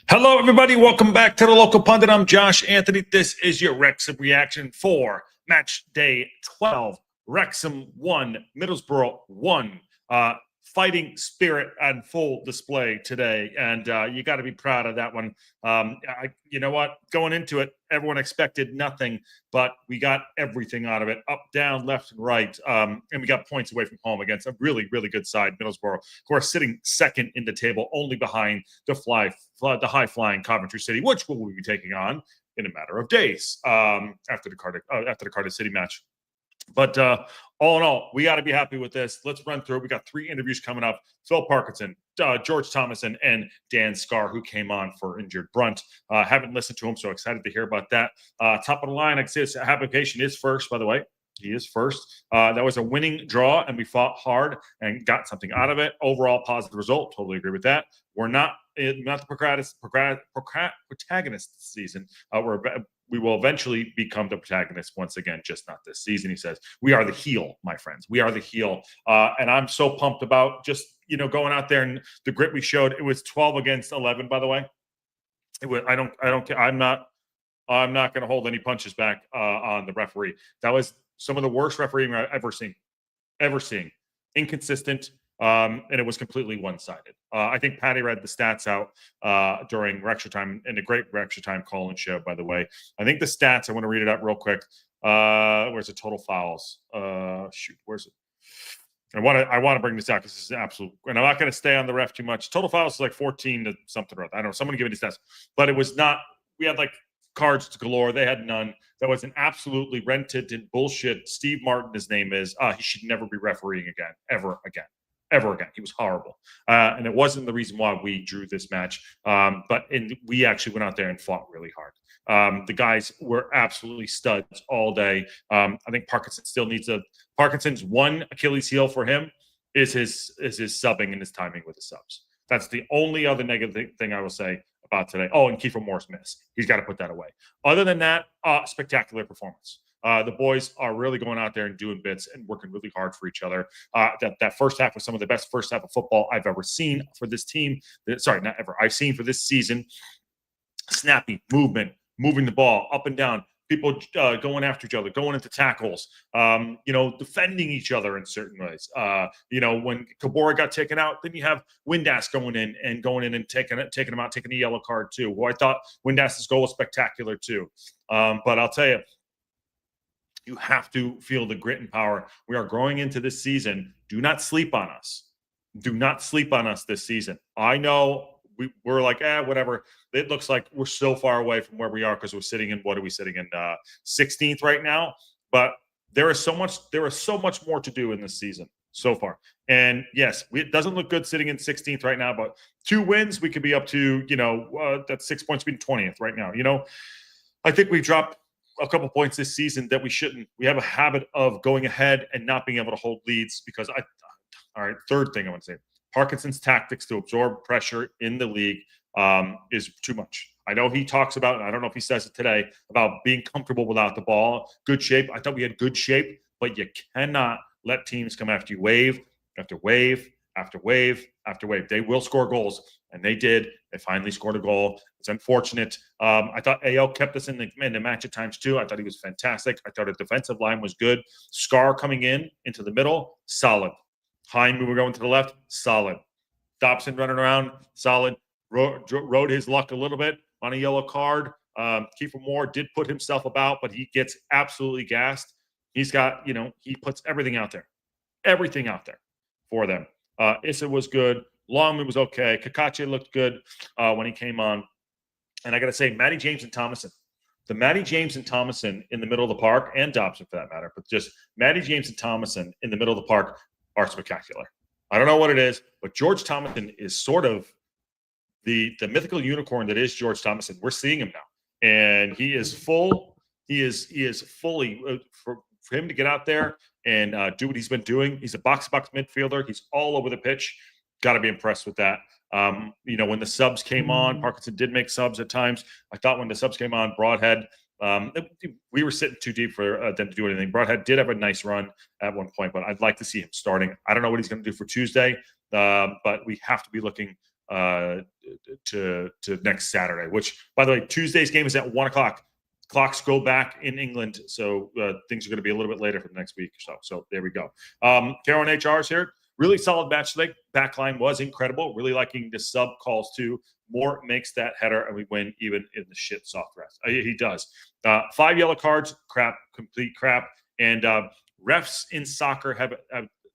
Hello, everybody. Welcome back to the Local Pundit. I'm Josh Anthony. This is your Wrexham reaction for match day 12. Wrexham 1, Middlesbrough 1. Fighting spirit on full display today, and you got to be proud of that one. You know what? Going into it, everyone expected nothing, but we got everything out of it, up, down, left, and right, and we got points away from home against a really, really good side, Middlesbrough, who are sitting second in the table, only behind the high-flying Coventry City, which we will be taking on in a matter of days after the Cardiff City match. But all in all, we got to be happy with this. Let's run through. We got 3 interviews coming up. Phil Parkinson, George Thomason, and Dan Scarr, who came on for injured Brunt. Haven't listened to him, so excited to hear about that. Top of the line, I say his application is first, by the way. He is first. That was a winning draw, and we fought hard and got something out of it. Overall, positive result. Totally agree with that. We're not the protagonist this season. We will eventually become the protagonist once again, just not this season, he says. We are the heel, my friends. We are the heel. And I'm so pumped about just, going out there and the grit we showed. It was 12 against 11, by the way. It was, I don't care. I'm not going to hold any punches back on the referee. That was some of the worst refereeing I've ever seen. Inconsistent. And it was completely one-sided. I think Patty read the stats out during Extra Time, and a great Extra Time call-in show, by the way. I think the stats, I want to read it out real quick. Where's the total fouls? Where's it? I want to bring this out because this is absolute, and I'm not going to stay on the ref too much. Total fouls is like 14 to something or other. I don't know. Someone give me these stats. But it was not, we had like cards galore. They had none. That was an absolutely rented and bullshit. Steve Martin, his name is. He should never be refereeing again, ever again. He was horrible. And it wasn't the reason why we drew this match. But we actually went out there and fought really hard. The guys were absolutely studs all day. I think Parkinson still needs Parkinson's one Achilles heel for him is his subbing and his timing with the subs. That's the only other negative thing I will say about today. Oh, and Kiefer Moore's miss. He's got to put that away. Other than that, spectacular performance. The boys are really going out there and doing bits and working really hard for each other. That first half was some of the best first half of football I've ever seen for this team. Sorry, not ever. I've seen for this season. Snappy movement, moving the ball up and down. People going after each other, going into tackles, defending each other in certain ways. When Kabora got taken out, then you have Windass going in and taking him out, taking a yellow card too. Well, I thought Windass's goal was spectacular too. But I'll tell you, you have to feel the grit and power. We are growing into this season. Do not sleep on us. Do not sleep on us this season. I know we're like, whatever. It looks like we're so far away from where we are because we're sitting in, 16th right now. But there is so much more to do in this season so far. And yes, it doesn't look good sitting in 16th right now, but 2 wins, we could be up to, that's 6 points being 20th right now. I think we've dropped a couple points this season that we shouldn't. We have a habit of going ahead and not being able to hold leads because all right, third thing I want to say, Parkinson's tactics to absorb pressure in the league is too much. I know he talks about, and I don't know if he says it today, about being comfortable without the ball, good shape. I thought we had good shape, but you cannot let teams come after you wave after wave after wave after wave. They will score goals, and they did. They finally scored a goal. It's unfortunate. I thought AO kept us in the match at times too. I thought he was fantastic. I thought the defensive line was good. Scarr coming into the middle, solid. Hine, we were going to the left, solid. Dobson running around, solid. Rode his luck a little bit on a yellow card. Kiefer Moore did put himself about, but he gets absolutely gassed. He's got, he puts everything out there for them. Issa was good. Longman was okay. Kakache looked good when he came on. And I got to say, Matty James and Thomason. The Matty James and Thomason in the middle of the park, and Dobson for that matter, but just Matty James and Thomason in the middle of the park are spectacular. I don't know what it is, but George Thomason is sort of the mythical unicorn that is George Thomason. We're seeing him now, and he is full. He is fully for him to get out there and do what he's been doing. He's a box-to-box midfielder. He's all over the pitch. Got to be impressed with that. When the subs came on, Parkinson did make subs at times. I thought when the subs came on, Broadhead, we were sitting too deep for them to do anything. Broadhead did have a nice run at one point, but I'd like to see him starting. I don't know what he's going to do for Tuesday, but we have to be looking to next Saturday. Which, by the way, Tuesday's game is at 1 o'clock. Clocks go back in England, so things are going to be a little bit later for the next week or so. So there we go. Carolyn HR's here. Really solid match today. Backline was incredible. Really liking the sub calls too. Moore makes that header, and we win even in the shit soft rest. He does. 5 yellow cards, crap, complete crap. And refs in soccer have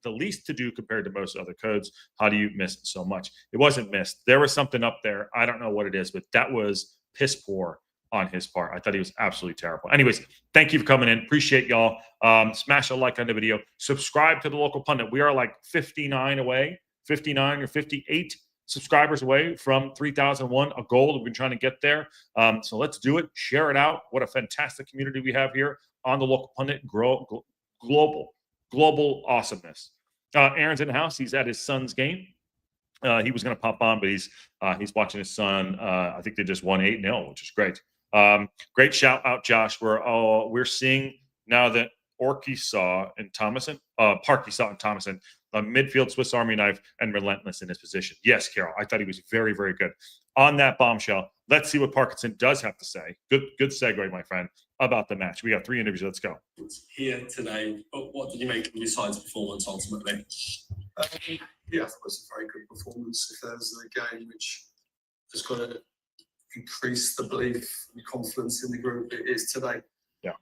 the least to do compared to most other codes. How do you miss so much? It wasn't missed. There was something up there. I don't know what it is, but that was piss poor on his part. I thought he was absolutely terrible. Anyways, thank you for coming in. Appreciate y'all. Smash a like on the video. Subscribe to the local pundit. We are like 59 away, 59 or 58 subscribers away from 3,001, a goal. We've been trying to get there. So let's do it. Share it out. What a fantastic community we have here on the local pundit. Global awesomeness. Aaron's in the house. He's at his son's game. He was going to pop on, but he's watching his son. I think they just won 8-0, which is great. Great shout out, Josh. We're seeing now that Parkinson and Thomason, a midfield Swiss Army knife and relentless in his position. Yes, Carol, I thought he was very, very good. On that bombshell, let's see what Parkinson does have to say. Good segue, my friend, about the match. We got 3 interviews. Let's go. Here today, what did you make of your side's performance ultimately? Yeah, I thought it was a very good performance. If there's a game which has got to increase the belief and confidence in the group, it is today. Yeah.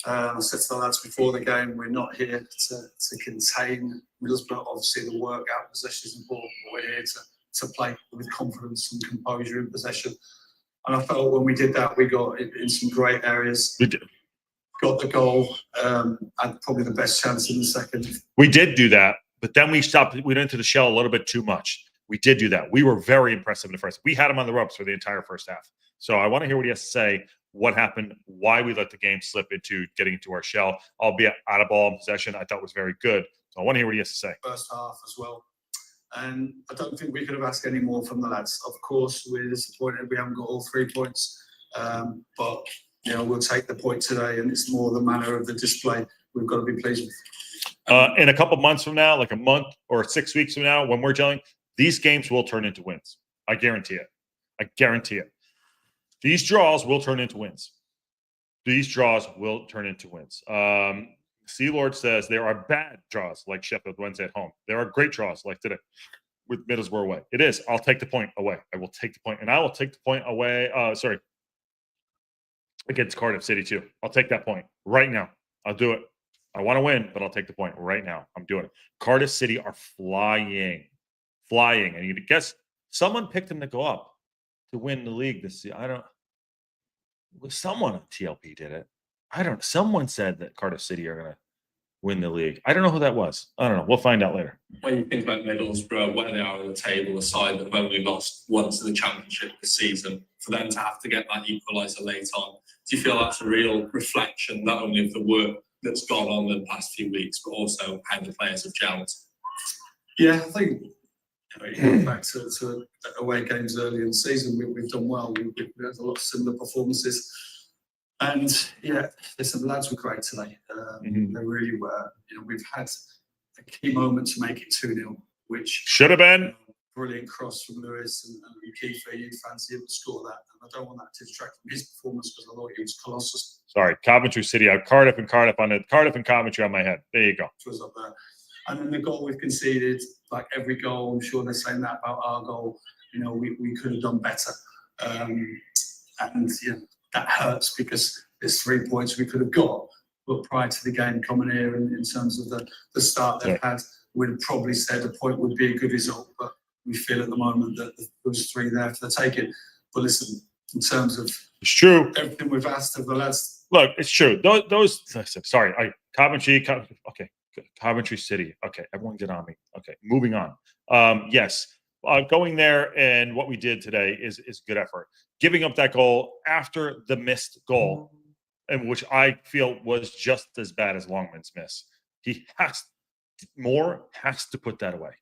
I said to the lads before the game, we're not here to contain Middlesbrough. Obviously, the work out possession is important, but we're here to play with confidence and composure in possession. And I felt when we did that, we got in some great areas. We did. Got the goal, and probably the best chance in the second. We did do that, but then we stopped. We went into the shell a little bit too much. We did do that. We were very impressive in the first. We had him on the ropes for the entire first half. So I want to hear what he has to say, what happened, why we let the game slip into getting into our shell, albeit out of ball in possession. I thought was very good. So I want to hear what he has to say. First half as well. And I don't think we could have asked any more from the lads. Of course, we're disappointed we haven't got all 3 points. But, we'll take the point today, and it's more the manner of the display we've got to be pleased with. In a couple months from now, like a month or 6 weeks from now, when we're gelling, these games will turn into wins. I guarantee it. I guarantee it. These draws will turn into wins. These draws will turn into wins. Sea Lord says there are bad draws like Sheffield Wednesday at home. There are great draws like today with Middlesbrough away. It is. I'll take the point away. I will take the point, and I will take the point away. Against Cardiff City too. I'll take that point right now. I'll do it. I want to win, but I'll take the point right now. I'm doing it. Cardiff City are flying, and you guess someone picked them to go up to win the league this year. Someone on TLP did it. Someone said that Cardiff City are going to win the league. I don't know who that was. I don't know. We'll find out later. When you think about Middlesbrough, where they are on the table, a side that have only lost once in the Championship this season, for them to have to get that equaliser late on, do you feel that's a real reflection not only of the work that's gone on in the past few weeks, but also how the players have gelled? Yeah, I think back to away games early in the season, we've done well. We've had a lot of similar performances. And yeah, listen, the lads were great today. They really were. We've had a key moment to make it 2-0, which should have been. Brilliant cross from Lewis and Kiefer. You fancy him to score that. And I don't want that to distract from his performance because I thought he was colossal. Sorry, Coventry City out. Cardiff and Coventry on my head. There you go. It was up there. And then the goal we've conceded, like every goal, I'm sure they're saying that about our goal. We could have done better. That hurts because there's 3 points we could have got. But prior to the game coming here, and in terms of the start they've had, we'd have probably said a point would be a good result. But we feel at the moment that there's 3 there for the taking. But listen, in terms of it's true. Everything we've asked of the lads. Look, it's true. Coventry City. Okay, everyone get on me. Okay, moving on. Yes, going there and what we did today is good effort. Giving up that goal after the missed goal, and which I feel was just as bad as Longman's miss. Moore has to put that away.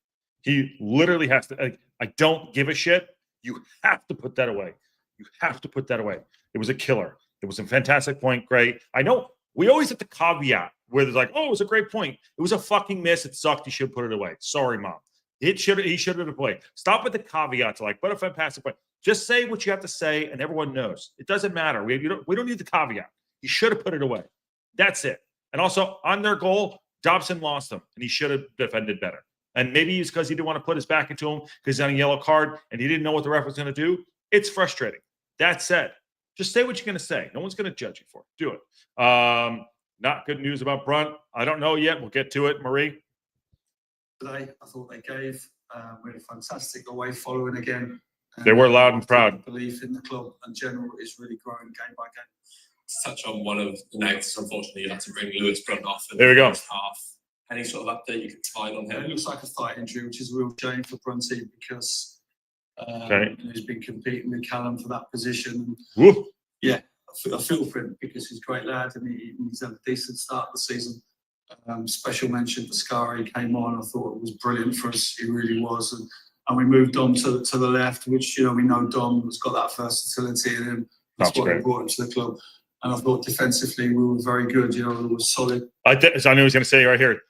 He literally has to. I don't give a shit. You have to put that away. You have to put that away. It was a killer. It was a fantastic point. Great. I know we always have the caveat where there's like, oh, it was a great point. It was a fucking miss. It sucked. You should put it away. Sorry, Mom. He should have played. Stop with the caveats like, what if I pass the play? Just say what you have to say, and everyone knows. It doesn't matter. We don't need the caveat. He should have put it away. That's it. And also on their goal, Dobson lost them, and he should have defended better. And maybe it's because he didn't want to put his back into him because he's on a yellow card, and he didn't know what the ref was going to do. It's frustrating. That said, just say what you're going to say. No one's going to judge you for it. Do it. Not good news about Brunt. I don't know yet. We'll get to it, Marie. Today, I thought they gave really fantastic away following again. They were loud and proud. Belief in the club in general is really growing game by game. To touch on one of the negatives, unfortunately, you had to bring Lewis Brunt off in There we the go. first half. Any sort of update you could find on It him? looks like a thigh injury, which is a real shame for Brunty because Okay. he's been competing with Callum for that position. Woo. Yeah, I feel for him because he's a great lad and he's had a decent start of the season. Special mention for Scarr. He came on. I thought it was brilliant for us. He really was. And we moved Dom to the left, which, we know Dom has got that versatility in him. That's what great. brought him to the club. And I thought defensively we were very good. It was solid. I knew he was going to say right here.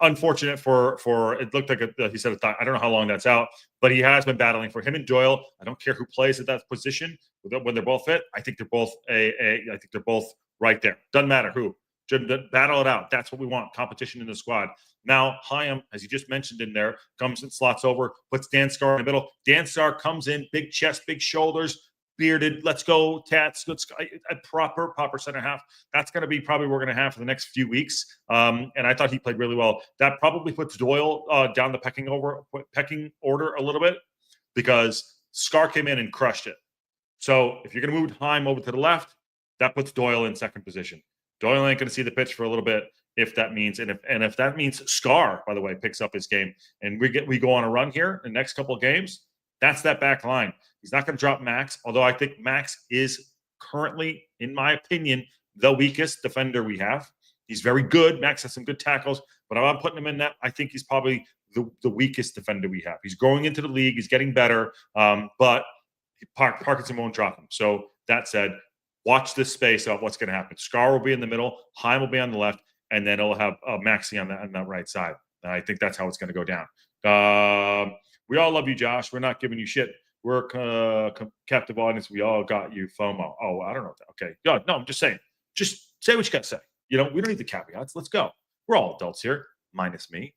Unfortunate for it looked like he said I don't know how long that's out, but he has been battling for him and Doyle. I don't care who plays at that position when they're both fit. I think they're both I think they're both right there. Doesn't matter who. Just battle it out. That's what we want. Competition in the squad. Now Hyam, as you just mentioned in there, comes and slots over, puts Dan Scarr in the middle. Dan Scarr comes in, big chest, big shoulders, bearded. Let's go, Tats. Let's go. A proper center half. That's going to be probably what we're going to have for the next few weeks. And I thought he played really well. That probably puts Doyle down the pecking order a little bit because Scarr came in and crushed it. So if you're going to move Hyam over to the left, that puts Doyle in second position. Doyle ain't going to see the pitch for a little bit if that means, and if that means Scarr, by the way, picks up his game and we go on a run here in the next couple of games. That's that back line. He's not going to drop Max, although I think Max is currently, in my opinion, the weakest defender we have. He's very good. Max has some good tackles, but I'm putting him in that. I think he's probably the weakest defender we have. He's growing into the league. He's getting better, but Parkinson won't drop him. So that said, watch this space of what's going to happen. Scarr will be in the middle. Hyam will be on the left, and then it'll have Maxi on that right side. And I think that's how it's going to go down. We all love you, Josh. We're not giving you shit. We're captive audience. We all got you FOMO. Oh, I don't know. Okay. No, I'm just saying. Just say what you got to say. We don't need the caveats. Let's go. We're all adults here, minus me,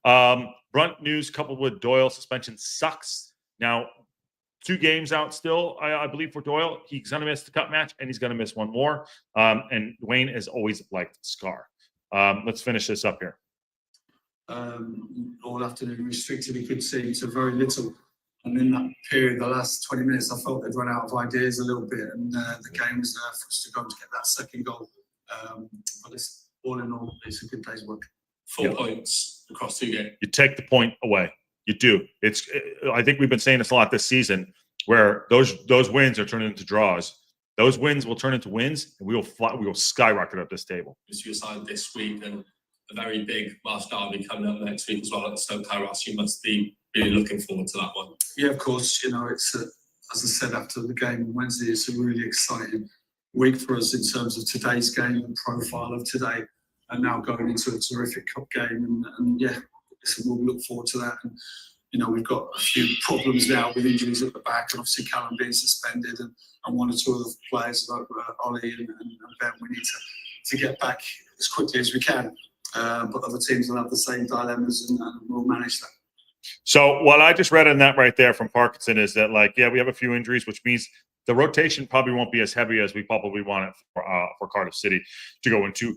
Brunt news coupled with Doyle suspension sucks. Now, 2 games out still, I believe, for Doyle. He's going to miss the cup match, and he's going to miss one more. And Wayne has always liked Scarr. Let's finish this up here. All afternoon restricted, he could see to very little. And in that period, the last 20 minutes, I felt they'd run out of ideas a little bit, and the game was there for us to go and get that second goal. But it's, all in all, it's a good day's work. 4 points across 2 games. You take the point away. You do. I think we've been saying this a lot this season, where those wins are turning into draws. Those wins will turn into wins, and we will skyrocket up this table. It's your side this week, and a very big March derby coming up next week as well at the Stoke Terrace. You must be really looking forward to that one. Yeah, of course. It's as I said after the game on Wednesday, it's a really exciting week for us in terms of today's game and profile of today, and now going into a terrific cup game. And yeah, we'll look forward to that. And we've got a few problems now with injuries at the back, and obviously Callum being suspended, and one or two other players like Ollie and Ben. We need to get back as quickly as we can. But other teams will have the same dilemmas, and we'll manage that. So what I just read in that right there from Parkinson is that, we have a few injuries, which means the rotation probably won't be as heavy as we probably want it for Cardiff City to go into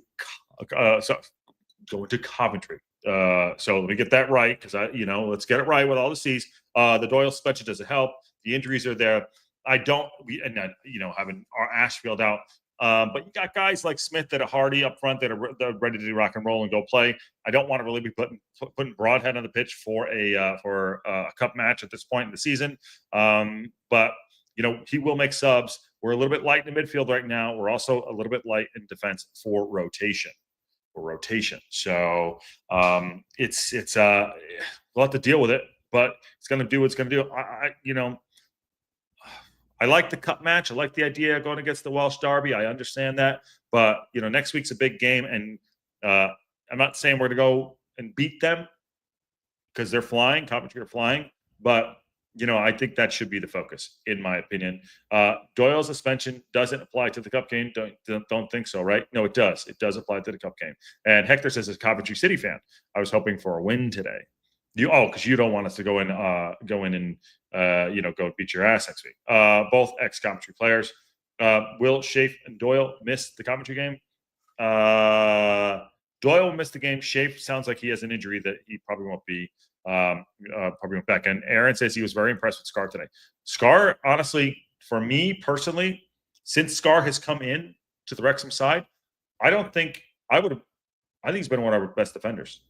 Coventry. So let me get that right, because let's get it right with all the C's. The Doyle suspension doesn't help. The injuries are there. Having our Ashfield out. But you got guys like Smith that are hardy up front that are ready to rock and roll and go play. I don't want to really be putting Broadhead on the pitch for a cup match at this point in the season. But he will make subs. We're a little bit light in the midfield right now. We're also a little bit light in defense for rotation. So we'll have to deal with it, but it's going to do what it's going to do. I like the cup match. I like the idea of going against the Welsh Derby. I understand that. But, next week's a big game. And I'm not saying we're going to go and beat them. because they're flying. Coventry are flying, but I think that should be the focus, in my opinion. Doyle's suspension doesn't apply to the cup game. Don't think so, right? No, it does. It does apply to the cup game. And Hector says, as a Coventry City fan, I was hoping for a win today. Because you don't want us to go in and go beat your ass next week. Both ex-Coventry players. Will Shafe and Doyle miss the Coventry game? Doyle will miss the game. Shafe sounds like he has an injury that he probably won't be back. And Aaron says he was very impressed with Scarr today. Scarr, honestly, for me personally, since Scarr has come in to the Wrexham side, I think he's been one of our best defenders.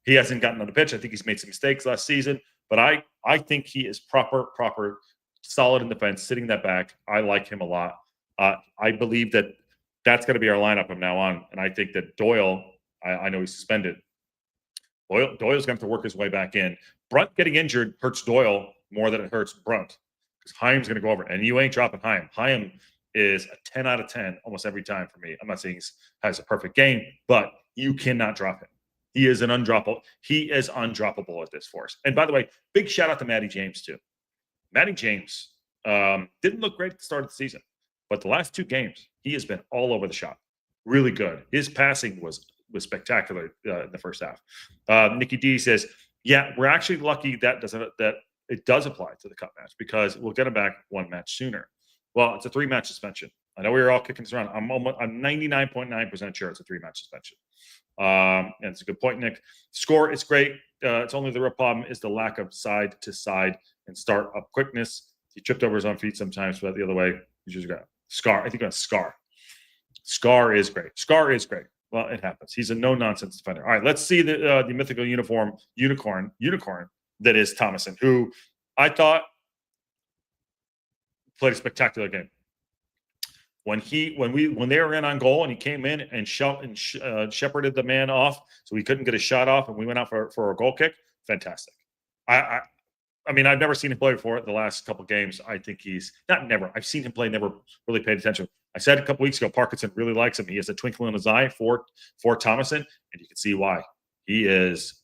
He hasn't gotten on the pitch. I think he's made some mistakes last season, but I think he is proper, solid in defense, sitting that back. I like him a lot. I believe that's going to be our lineup from now on. And I think that Doyle, I know he's suspended. Doyle's going to have to work his way back in. Brunt getting injured hurts Doyle more than it hurts Brunt, because Haim's going to go over. And you ain't dropping Haim. Haim is a 10 out of 10 almost every time for me. I'm not saying he has a perfect game, but you cannot drop him. He is undroppable at this force. And by the way, big shout out to Matty James too. Matty James didn't look great at the start of the season, but the last 2 games, he has been all over the shop. Really good. His passing was spectacular in the first half. Nikki D says, yeah, we're actually lucky that it does apply to the cup match, because we'll get him back 1 match sooner. Well, it's a 3-match suspension. I know we were all kicking this around. I'm 99.9% sure it's a 3-match suspension. And it's a good point, Nick. Score, it's great. It's only the real problem is the lack of side to side and start up quickness. He tripped over his own feet sometimes, but the other way, he just got Scarr. I think that's Scarr. Scarr is great. Scarr is great. Well, it happens. He's a no-nonsense defender. All right, let's see the mythical unicorn that is Thomason, who I thought played a spectacular game. When they were in on goal and he came in and shepherded the man off so he couldn't get a shot off, and we went out for a goal kick, fantastic. I mean, I've never seen him play before the last couple games. I think he's not never. I've seen him play, never really paid attention. I said a couple weeks ago, Parkinson really likes him. He has a twinkle in his eye for Thomason, and you can see why. He is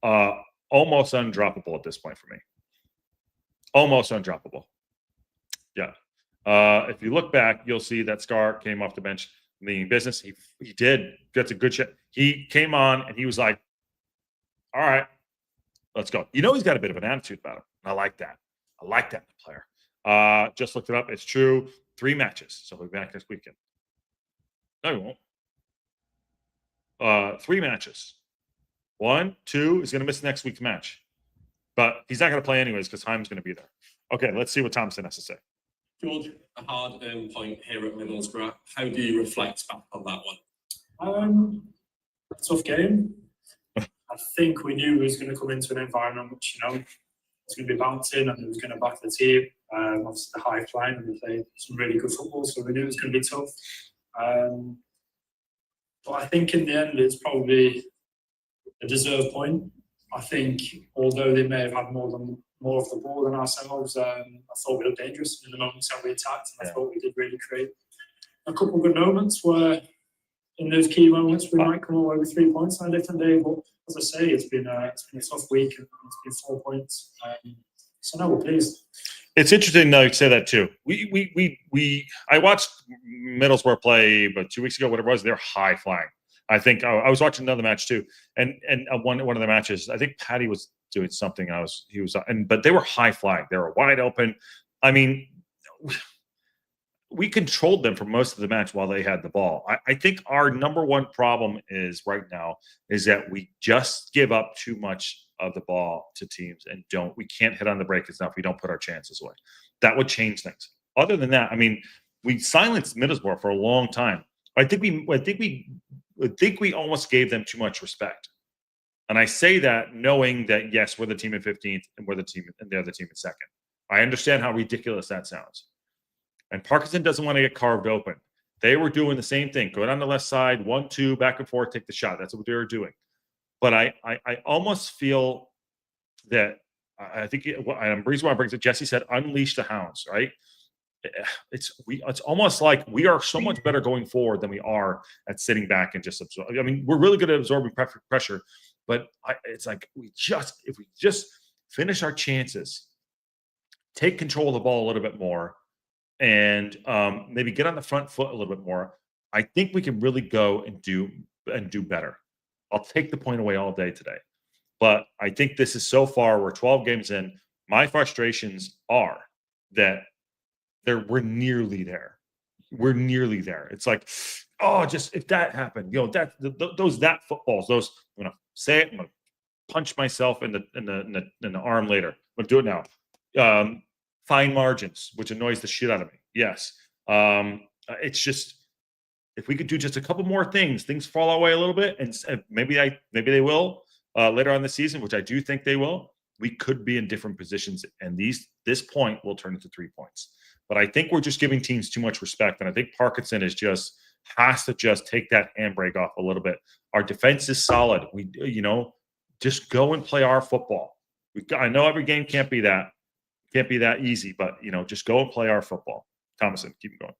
almost undroppable at this point for me. Almost undroppable. Yeah. If you look back, you'll see that Scarr came off the bench meaning business. He did. That's a good shot. He came on and he was like, all right, let's go. He's got a bit of an attitude about him. I like that. I like that in the player. Just looked it up. It's true. 3 matches. So we'll be back next weekend. No, we won't. 3 matches. 1, 2 is going to miss next week's match. But he's not going to play anyways because Haim's going to be there. Okay, let's see what Thompson has to say. George, a hard-earned point here at Middlesbrough. How do you reflect back on that one? Tough game. I think we knew we was going to come into an environment which, was going to be bouncing and it was going to back the team. Obviously, the high flying, and we played some really good football, so we knew it was going to be tough. But I think in the end, it's probably a deserved point. I think although they may have had more of the ball than ourselves, I thought we looked dangerous in the moments that we attacked, and I thought we did really create a couple of good moments where in those key moments we might come away with 3 points on a different day. But as I say, it's been a tough week and it's been 4 points. So no, we're pleased. It's interesting though you say that too. I watched Middlesbrough play about 2 weeks ago, whatever it was. They're high flying. I think I was watching another match too, and one of the matches, I think Paddy was doing something. But they were high flying. They were wide open. I mean, we controlled them for most of the match while they had the ball. I think our number one problem right now is that we just give up too much of the ball to teams and we can't hit on the break enough. We don't put our chances away. That would change things. Other than that, I mean, we silenced Middlesbrough for a long time. I think we almost gave them too much respect. And I say that knowing that, yes, we're the team in 15th and they're the team in 2nd. I understand how ridiculous that sounds. And Parkinson doesn't want to get carved open. They were doing the same thing. Go down the left side, 1-2, back and forth, take the shot. That's what they were doing. But I almost feel that I think the reason why I brings it, Jesse said, unleash the hounds, right? It's almost like we are so much better going forward than we are at sitting back and just absorb. I mean, we're really good at absorbing pressure, But it's like if we just finish our chances, take control of the ball a little bit more, and maybe get on the front foot a little bit more, I think we can really go and do better. I'll take the point away all day today. But I think this is so far, we're 12 games in. My frustrations are that we're nearly there. We're nearly there. It's like, oh, just if that happened, those footballs, those, I'm gonna say it, I'm gonna punch myself in the arm later. I'm gonna do it now. Fine margins, which annoys the shit out of me. Yes. It's just, if we could do just a couple more things fall away a little bit, and maybe they will later on the season, which I do think they will. We could be in different positions, and this point will turn into 3 points. But I think we're just giving teams too much respect, and I think Parkinson has to just take that handbrake off a little bit. Our defense is solid. We, just go and play our football. I know every game can't be that easy, but just go and play our football. Thomason, keep going.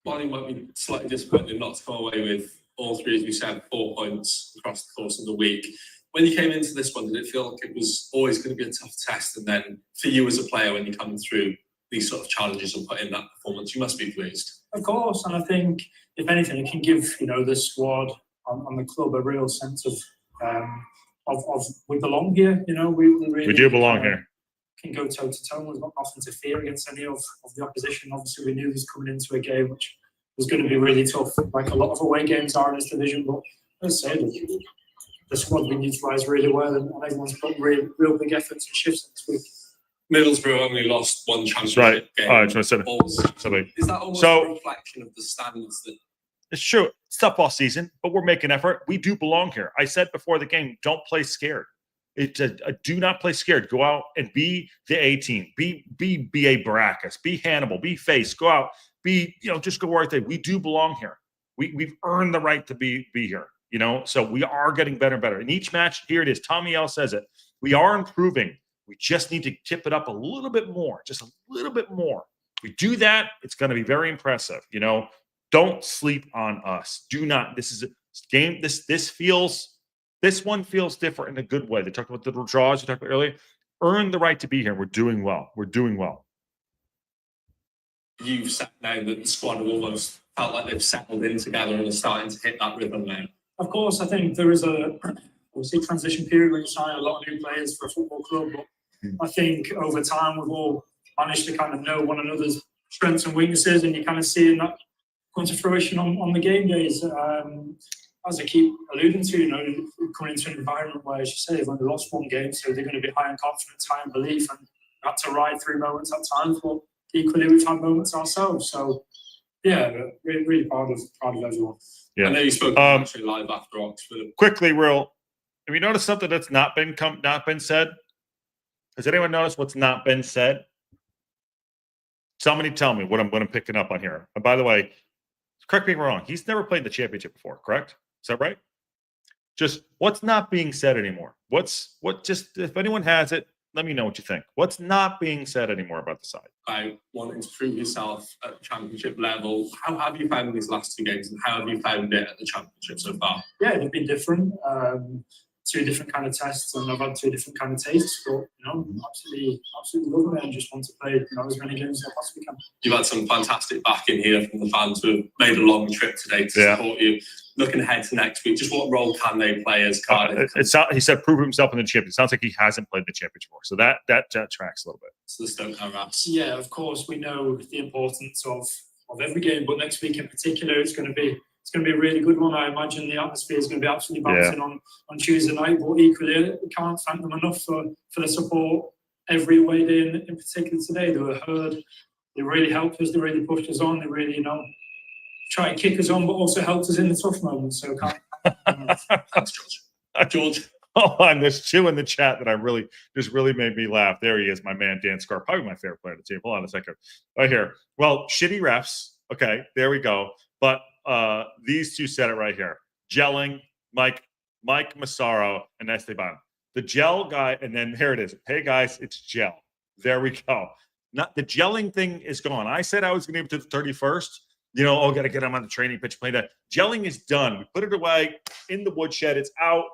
While you might be slightly disappointed not to come away with all three, as we said, 4 points across the course of the week. When you came into this one, did it feel like it was always going to be a tough test? And then for you as a player, when you come through these sort of challenges and put in that performance, you must be pleased. Of course, and I think if anything, it can give the squad on the club a real sense of we belong here. We really do belong here. Can go toe to toe. We've got nothing to fear against any of the opposition. Obviously, we knew he was coming into a game which was going to be really tough, like a lot of away games are in this division. But as I say, the squad we utilised really well, and everyone's put real big efforts and shifts this week. Middlesbrough only lost one championship game. Right. Is that almost a reflection of the standards that? It's true. It's tough all season, but we're making effort. We do belong here. I said before the game, don't play scared. Do not play scared. Go out and be the A team. Be B.A. Baracus. Be Hannibal. Be Face. Go out. Just go right there. We do belong here. We've earned the right to be here. So we are getting better and better. In each match, here it is. Tommy L says it. We are improving. We just need to tip it up a little bit more. Just a little bit more. If we do that, it's going to be very impressive. Don't sleep on us. Do not. This is a game. This one feels different in a good way. They talked about the draws you talked about earlier. Earn the right to be here. We're doing well. You've said now that the squad have almost felt like they've settled in together and are starting to hit that rhythm now. Of course, I think there is obviously transition period when you sign a lot of new players for a football club. But I think over time we've all managed to kind of know one another's strengths and weaknesses, and you're kind of seeing that come to fruition on the game days. As I keep alluding to, coming into an environment where, as you say, they've only lost one game, so they're going to be high in confidence, high in belief, and had to ride through moments at times. But equally, we've had moments ourselves. So, yeah, really proud of everyone. Yeah. I know you spoke actually live after Oxford. Quickly, have you noticed something that's not been said? Has anyone noticed what's not been said? Somebody tell me what I'm picking up on here. And by the way, correct me if I'm wrong. He's never played the championship before, correct? Is that right? Just what's not being said anymore? Just if anyone has it, let me know what you think. What's not being said anymore about the side? By wanting to prove yourself at the championship level, how have you found these last two games, and how have you found it at the championship so far? Yeah, they've been different. Two different kind of tests, and I've had two different kind of tastes. But absolutely loving it, and just want to play as many games as I possibly can. You've had some fantastic backing here from the fans who have made a long trip today to support you. Looking ahead to next week, just what role can they play as Cardiff? He said prove himself in the championship. It sounds like he hasn't played the championship before, so that tracks a little bit. So the Stoke Arabs. Yeah, of course we know the importance of every game, but next week in particular, it's going to be a really good one. I imagine the atmosphere is going to be absolutely bouncing on Tuesday night. But equally, we can't thank them enough for the support every away day. In particular today, they were heard. They really helped us. They really pushed us on. They really, try to kick us on, but also helped us in the tough moments. So Thanks, George. Oh, and there's two in the chat that really made me laugh. There he is, my man Dan Scarr, probably my favorite player on the team. Hold on a second. Right here. Well, shitty refs. Okay, there we go. But these two said it right here. Gelling, Mike Massaro, and Esteban. The gel guy, and then here it is. Hey guys, it's gel. There we go. Not the gelling thing is gone. I said I was going to be to the 31st. Got to get him on the training pitch, play that. Gelling is done. We put it away in the woodshed. It's out.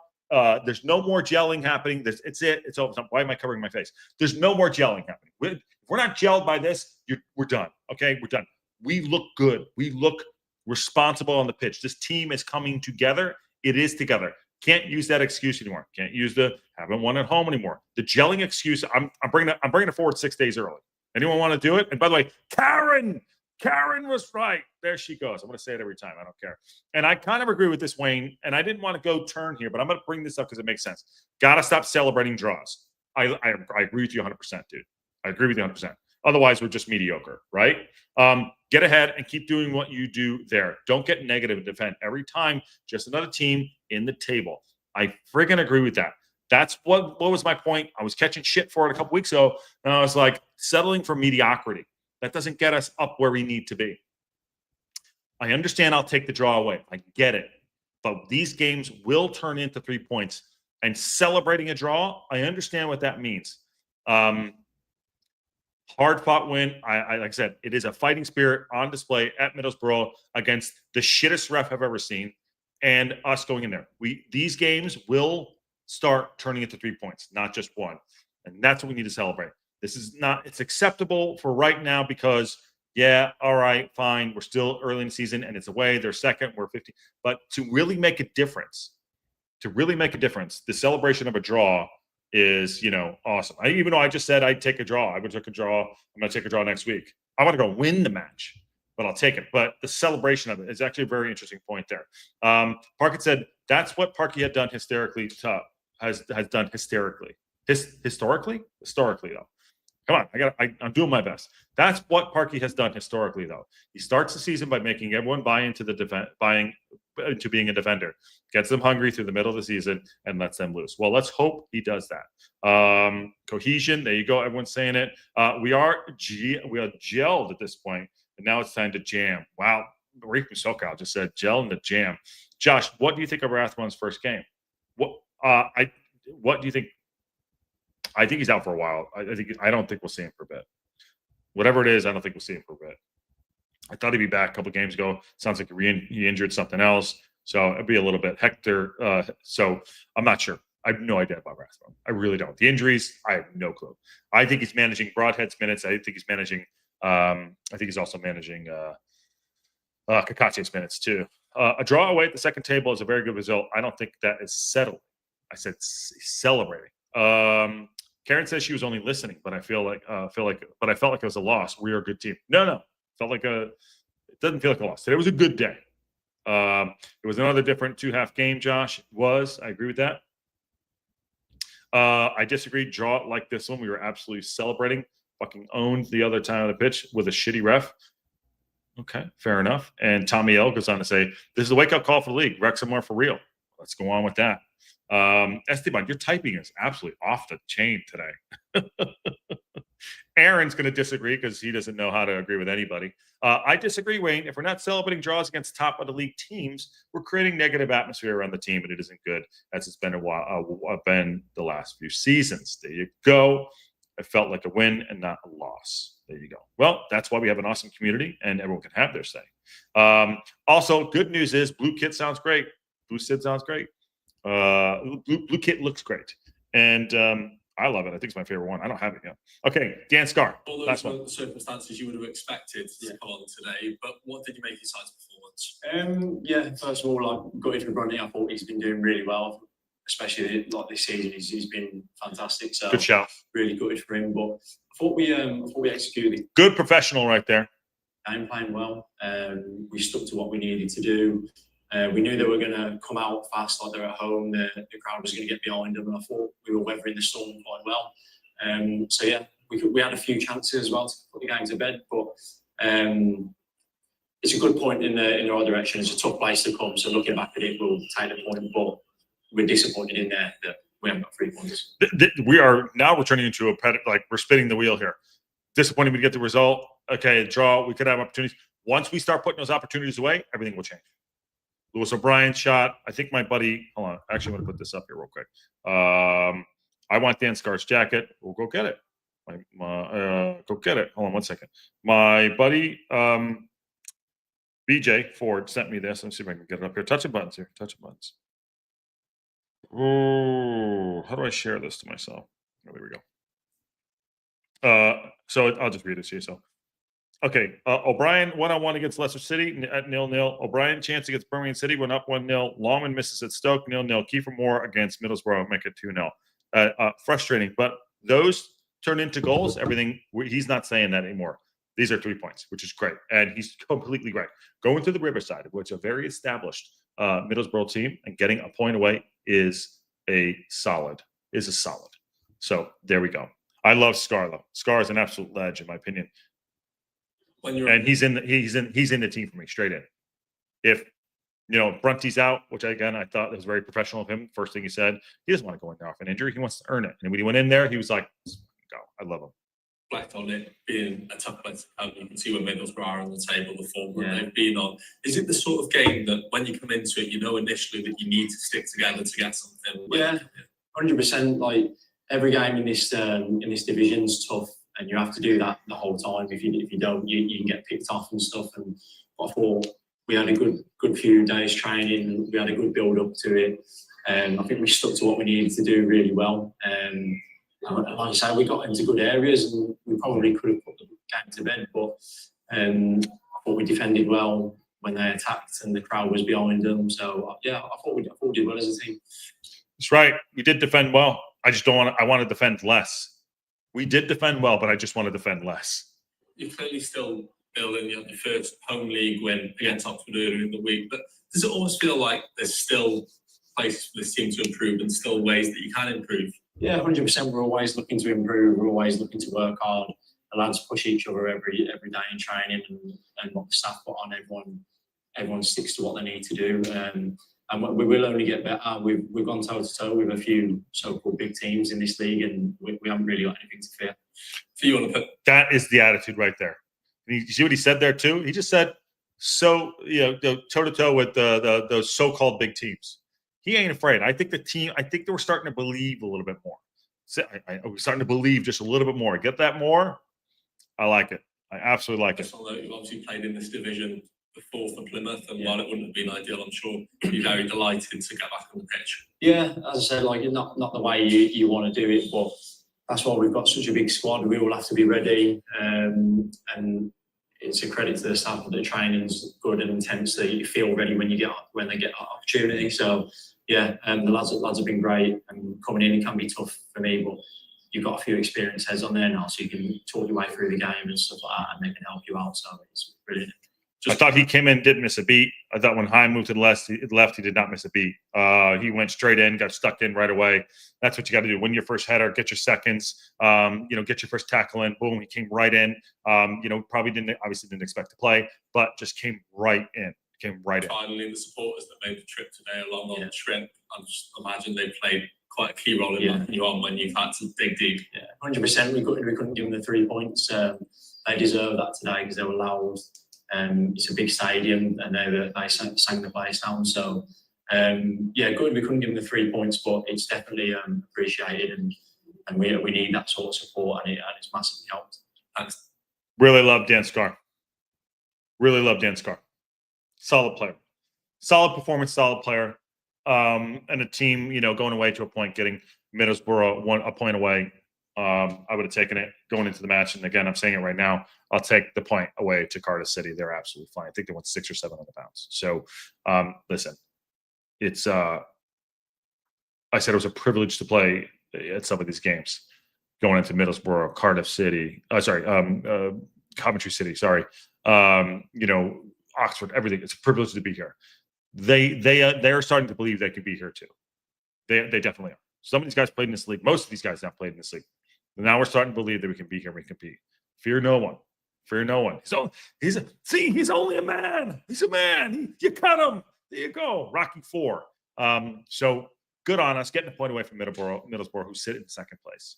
There's no more gelling happening. It's it. It's over. Why am I covering my face? There's no more gelling happening. If we're not gelled by this, we're done. Okay, we're done. We look good. We look responsible on the pitch. This team is coming together. It is together. Can't use that excuse anymore. Can't use the haven't won at home anymore. The gelling excuse. I'm bringing it forward 6 days early. Anyone want to do it? And by the way, Karen was right. There she goes. I'm going to say it every time. I don't care. And I kind of agree with this, Wayne. And I didn't want to go turn here, but I'm going to bring this up because it makes sense. Got to stop celebrating draws. I agree with you 100%, dude. I agree with you 100%. Otherwise, we're just mediocre, right? Get ahead and keep doing what you do there. Don't get negative and defend every time. Just another team in the table. I friggin' agree with that. That's what was my point. I was catching shit for it a couple weeks ago, and I was like, settling for mediocrity. That doesn't get us up where we need to be. I understand I'll take the draw away. I get it. But these games will turn into 3 points. And celebrating a draw, I understand what that means. Hard-fought win. I like I said, it is a fighting spirit on display at Middlesbrough against the shittest ref I've ever seen, and us going in there. These games will start turning into 3 points, not just one, and that's what we need to celebrate. This is not. It's acceptable for right now because yeah, all right, fine. We're still early in the season, and it's away. They're second. We're 50. But to really make a difference, the celebration of a draw is, awesome. Even though I just said I'd take a draw, I would take a draw. I'm going to take a draw next week. I want to go win the match, but I'll take it. But the celebration of it is actually a very interesting point there. Parkinson said that's what Parky had done hysterically. Has done hysterically. Historically though. Come on, I'm doing my best. That's what Parky has done historically, though. He starts the season by making everyone buy into being a defender, gets them hungry through the middle of the season, and lets them loose. Well, let's hope he does that. Cohesion, there you go. Everyone's saying it. We are gelled at this point, and now it's time to jam. Wow, Rafe Musokal just said gel and the jam. Josh, what do you think of Rathbone's first game? What do you think? I think he's out for a while. I don't think we'll see him for a bit. Whatever it is, I don't think we'll see him for a bit. I thought he'd be back a couple games ago. Sounds like he injured something else. So it'd be a little bit. Hector. So I'm not sure. I have no idea about Rathbone. I really don't. The injuries, I have no clue. I think he's managing Broadhead's minutes. I think he's managing. I think he's also managing Kakacce's minutes too. A draw away at the second table is a very good result. I don't think that is settling. I said celebrating. Karen says she was only listening, but I felt like it was a loss. We are a good team. No. It doesn't feel like a loss. Today was a good day. It was another different 2-half game, Josh. It was. I agree with that. I disagree. Draw like this one. We were absolutely celebrating. Fucking owned the other time on the pitch with a shitty ref. Okay, fair enough. And Tommy L goes on to say, this is a wake-up call for the league. Wrexham are for real. Let's go on with that. Esteban, your typing is absolutely off the chain today. Aaron's going to disagree because he doesn't know how to agree with anybody. I disagree, Wayne. If we're not celebrating draws against top of the league teams, we're creating negative atmosphere around the team, and it isn't good as it's been been the last few seasons. There you go. It felt like a win and not a loss. There you go. Well, that's why we have an awesome community, and everyone can have their say. Also, good news is Blue Kit sounds great. Blue Sid sounds great. Blue Kit looks great, and I love it. I think it's my favorite one. I don't have it yet. Okay, Dan Scarr. All those were the circumstances you would have expected to come on today, but what did you make of his performance? Yeah, first of all, I got into Brunny. I thought he's been doing really well, especially like this season. He's been fantastic. So Good shout. Really gutted for him, but I thought we executed. Good professional right there. I'm playing well. We stuck to what we needed to do. We knew they were going to come out fast, like they're at home. The crowd was going to get behind them, and I thought we were weathering the storm quite well. So yeah, we had a few chances as well to put the game to bed, but it's a good point in the right direction. It's a tough place to come, so looking back at it, we'll take the point, but we're disappointed in there that we haven't got 3 points. We are now returning into we're spinning the wheel here. Disappointed we get the result. Okay, draw. We could have opportunities. Once we start putting those opportunities away, everything will change. Lewis O'Brien shot. I think my buddy. Hold on. Actually, I'm going to put this up here real quick. I want Dan Scarr's jacket. We'll go get it. Go get it. Hold on 1 second. My buddy BJ Ford sent me this. Let me see if I can get it up here. Touch the buttons here. Touch the buttons. how do I share this to myself? Oh, there we go. So I'll just read it to you. So, okay. O'Brien 1-on-1 against Leicester City at 0-0. O'Brien chance against Birmingham City went up 1-0. Lawman misses at Stoke 0-0. Kiefer Moore against Middlesbrough make it 2-0. Frustrating, but those turn into goals. Everything. He's not saying that anymore. These are 3 points, which is great, and he's completely right. Going to the Riverside, which is a very established Middlesbrough team, and getting a point away is a solid. So there we go. I love Scarr though. Scarr is an absolute legend, in my opinion. And he's in the team for me straight in. If Brunty's out, which again I thought was very professional of him. First thing he said, he doesn't want to go in there off an injury. He wants to earn it. And when he went in there, he was like, "Go." I love him. Reflect on it being a tough place to come. You can see where Middlesbrough are on the table, the form that they've been on. Is it the sort of game that when you come into it, you know initially that you need to stick together to get something? Yeah, 100%. Like every game in this division is tough, and you have to do that the whole time. If you don't, you can get picked off and stuff. And I thought we had a good few days training. We had a good build up to it, and I think we stuck to what we needed to do really well. Like I say, we got into good areas, and we probably could have put the game to bed. But I thought we defended well when they attacked, and the crowd was behind them. So yeah, I thought we did well as a team. That's right. We did defend well. I just don't want to. I want to defend less. We did defend well, but I just want to defend less. You're clearly still building. You had the first home league win against Oxford earlier in the week, but does it almost feel like there's still places for this team to improve and still ways that you can improve? Yeah, 100%. We're always looking to improve. We're always looking to work hard. The lads push each other every day in training, and what the staff put on. Everyone sticks to what they need to do, and we will only get better. We've gone toe to toe with a few so-called big teams in this league, and we haven't really got anything to fear. So you want to put that is the attitude right there. You see what he said there too? He just said, toe to toe with those so-called big teams. He ain't afraid. I think they were starting to believe a little bit more. So I was starting to believe just a little bit more. Get that more? I like it. I absolutely like it. You've obviously played in this division before for Plymouth, and while it wouldn't have been ideal, I'm sure you'd be very delighted to get back on the pitch. Yeah, as I said, like not the way you want to do it, but that's why we've got such a big squad. We all have to be ready, and it's a credit to the staff that the training's good and intense. That you feel ready when they get an opportunity. So yeah, the lads have been great, and coming in it can be tough for me, but you've got a few experienced heads on there now, so you can talk your way through the game and stuff like that, and they can help you out. So it's brilliant. I thought he came in, didn't miss a beat. I thought when Heim moved to the left, he did not miss a beat. He went straight in, got stuck in right away. That's what you got to do. Win your first header, get your seconds, get your first tackle in. Boom, he came right in. Probably didn't expect to play, but just came right in. Finally, the supporters that made the trip today along on the trip, I just imagine they played quite a key role in backing you on when you've had to dig deep. Yeah, 100%. We couldn't give them the 3 points. They deserve that today because they were loud. It's a big stadium, and they sang the place down. So, good. We couldn't give them the 3 points, but it's definitely appreciated, and we need that sort of support, and it's massively helped. Thanks. Really love Dan Scarr. Solid player, solid performance, solid player, and a team. Going away to a point, getting Middlesbrough a point away. I would have taken it going into the match, and again, I'm saying it right now. I'll take the point away to Cardiff City. They're absolutely fine. I think they won 6 or 7 on the bounce. So, listen, it's. I said it was a privilege to play at some of these games, going into Middlesbrough, Cardiff City. Coventry City. Sorry, Oxford. Everything. It's a privilege to be here. They are starting to believe they can be here too. They definitely are. Some of these guys played in this league. Most of these guys have played in this league. And now we're starting to believe that we can be here and we can compete. Fear no one. He's only a man. He's a man. You cut him. There you go. Rocky 4. So good on us getting a point away from Middlesbrough, who sit in second place.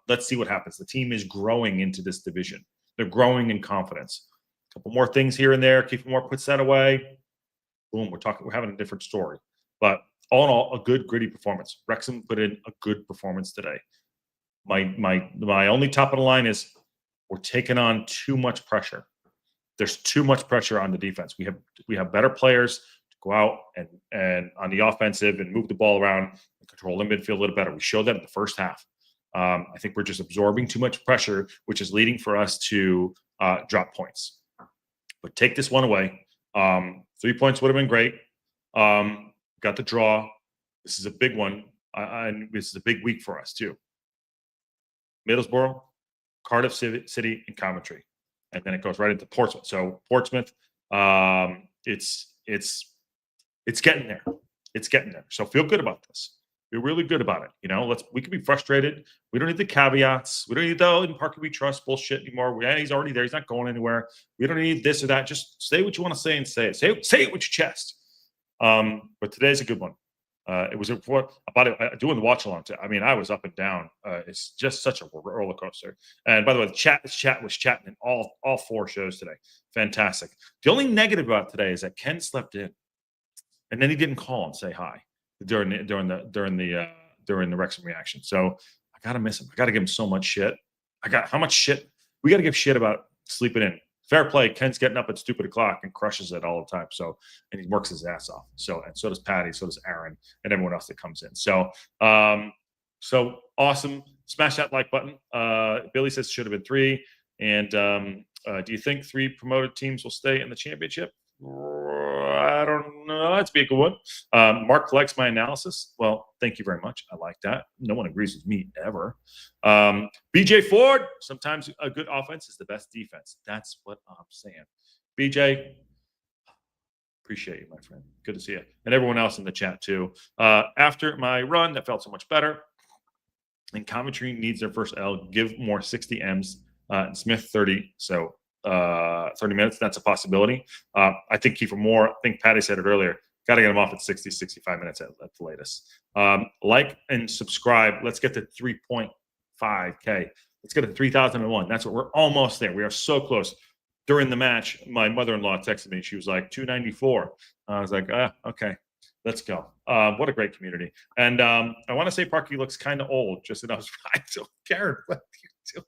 Let's see what happens. The team is growing into this division. They're growing in confidence. A couple more things here and there. Kiefer Moore puts that away. Boom. We're having a different story. But all in all, a good, gritty performance. Wrexham put in a good performance today. My only top of the line is we're taking on too much pressure. There's too much pressure on the defense. We have better players to go out and on the offensive and move the ball around and control the midfield a little better. We showed that in the first half. I think we're just absorbing too much pressure, which is leading for us to drop points. But take this one away. 3 points would have been great. Got the draw. This is a big one. And this is a big week for us too. Middlesbrough, Cardiff City, and Coventry. And then it goes right into Portsmouth. So Portsmouth, it's getting there. It's getting there. So feel good about this. Feel really good about it. You know, we can be frustrated. We don't need the caveats. We don't need the in Parker we trust bullshit anymore. He's already there. He's not going anywhere. We don't need this or that. Just say what you want to say and say it. Say it with your chest. But today's a good one. It was doing the watch along. I mean, I was up and down. It's just such a roller coaster. And by the way, the chat was chatting in all 4 shows today. Fantastic. The only negative about today is that Ken slept in, and then he didn't call and say hi during the Wrexham reaction. So I gotta miss him. I gotta give him so much shit. How much shit we gotta give shit about sleeping in. Fair play. Ken's getting up at stupid o'clock and crushes it all the time. So, and he works his ass off. So, and so does Patty, so does Aaron, and everyone else that comes in. So, so awesome. Smash that like button. Billy says it should have been 3. And do you think 3 promoted teams will stay in the championship? I don't know. That's be a good one. Mark likes my analysis. Well, thank you very much. I like that. No one agrees with me ever. BJ Ford, sometimes a good offense is the best defense. That's what I'm saying. BJ, appreciate you, my friend. Good to see you. And everyone else in the chat, too. After my run, that felt so much better. And Coventry needs their first L. Give more 60 M's. And Smith 30. So 30 minutes, that's a possibility. I think Kiefer Moore, I think Patty said it earlier, got to get him off at 60, 65 minutes at the latest. Like and subscribe. Let's get to 3.5K. Let's get to 3,001. That's what we're almost there. We are so close. During the match, my mother-in-law texted me. She was like, 294. I was like, okay, let's go. What a great community. And I want to say Parky looks kind of old, just that I was right. So, Karen, what are you doing?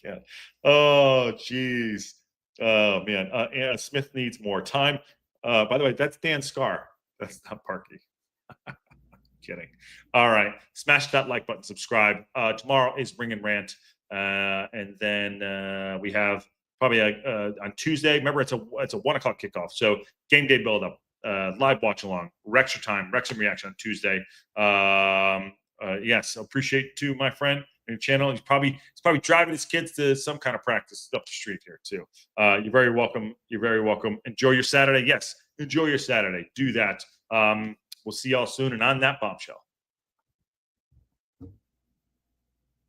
Yeah. Oh, geez. Oh, man. Yeah, Smith needs more time. By the way, that's Dan Scarr. That's not Parky. Kidding. All right. Smash that like button. Subscribe. Tomorrow is Ring and Rant. And then we have probably on Tuesday. Remember, it's a 1 o'clock kickoff. So game day build up. Live watch along. Wrexham reaction on Tuesday. Yes. Appreciate too, my friend. Your channel. He's probably driving his kids to some kind of practice up the street here too. You're very welcome. You're very welcome. Enjoy your Saturday. Yes, enjoy your Saturday. Do that. We'll see y'all soon. And on that bombshell.